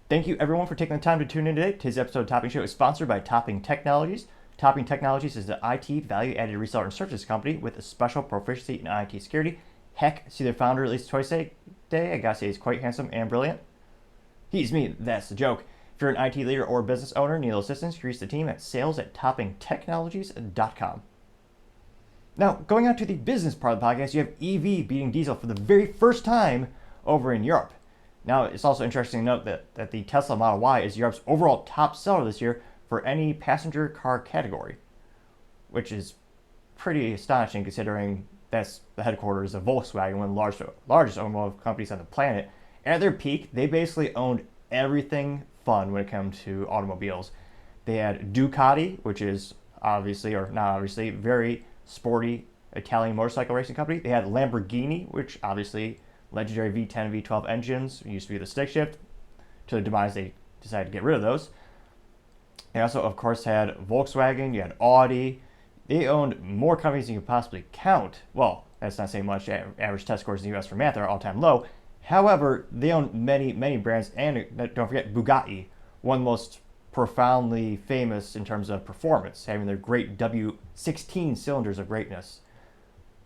Thank you everyone for taking the time to tune in today. Today's episode of Topping Show is sponsored by Topping Technologies. Topping Technologies is an IT value-added reseller and services company with a special proficiency in IT security. Heck, see their founder at least twice a day. I gotta say he's quite handsome and brilliant. He's me, that's the joke. If you're an IT leader or business owner and need assistance, you can reach the team at sales@toppingtechnologies.com. Now, going on to the business part of the podcast, you have EV beating diesel for the very first time over in Europe. Now, it's also interesting to note that the Tesla Model Y is Europe's overall top seller this year for any passenger car category, which is pretty astonishing considering that's the headquarters of Volkswagen, one of the largest automotive companies on the planet. At their peak, they basically owned everything fun when it comes to automobiles. They had Ducati, which is obviously, or not obviously, very sporty Italian motorcycle racing company. They had Lamborghini, which obviously legendary V10 and V12 engines. It used to be the stick shift. To the demise, they decided to get rid of those. They also, of course, had Volkswagen. You had Audi. They owned more companies than you could possibly count. Well, that's not saying much. Average test scores in the U.S. for math are all-time low. However, they own many, many brands. And don't forget Bugatti, one of the most profoundly famous in terms of performance, having their great W16 cylinders of greatness.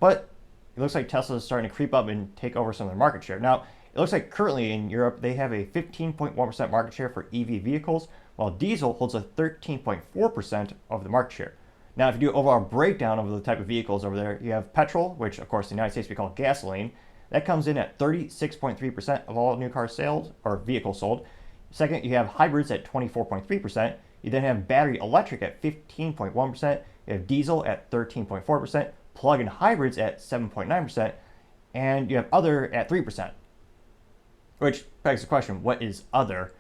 But it looks like Tesla is starting to creep up and take over some of their market share. Now, it looks like currently in Europe, they have a 15.1% market share for EV vehicles, while diesel holds a 13.4% of the market share. Now, if you do an overall breakdown of the type of vehicles over there, you have petrol, which of course in the United States we call gasoline. That comes in at 36.3% of all new car sales or vehicles sold. Second, you have hybrids at 24.3%. You then have battery electric at 15.1%. You have diesel at 13.4%. Plug-in hybrids at 7.9%, and you have other at 3%. Which begs the question, what is other?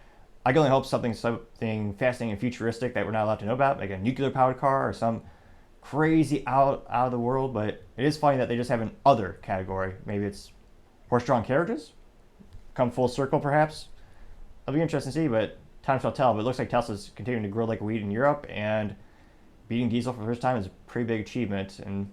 I can only hope something fascinating and futuristic that we're not allowed to know about, like a nuclear-powered car or some crazy out of the world, but it is funny that they just have an other category. Maybe it's horse-drawn carriages? Come full circle, perhaps? It'll be interesting to see, but time shall tell. But it looks like Tesla's continuing to grow like a weed in Europe, and beating diesel for the first time is a pretty big achievement, and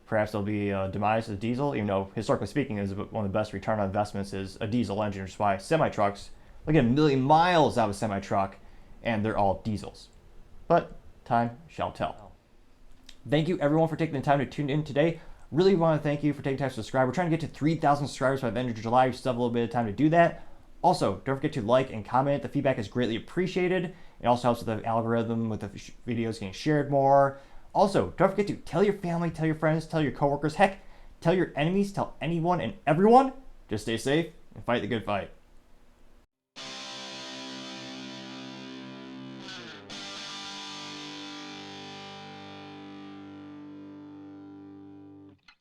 perhaps there'll be a demise of diesel, even though historically speaking is one of the best return on investments is a diesel engine, which is why semi-trucks, look at a million miles out of a semi-truck, and they're all diesels. But time shall tell. Thank you everyone for taking the time to tune in today. Really want to thank you for taking time to subscribe. We're trying to get to 3,000 subscribers by the end of July. We still have a little bit of time to do that. Also, don't forget to like and comment. The feedback is greatly appreciated. It also helps with the algorithm, with the videos getting shared more. Also, don't forget to tell your family, tell your friends, tell your coworkers, heck, tell your enemies, tell anyone and everyone. Just stay safe and fight the good fight.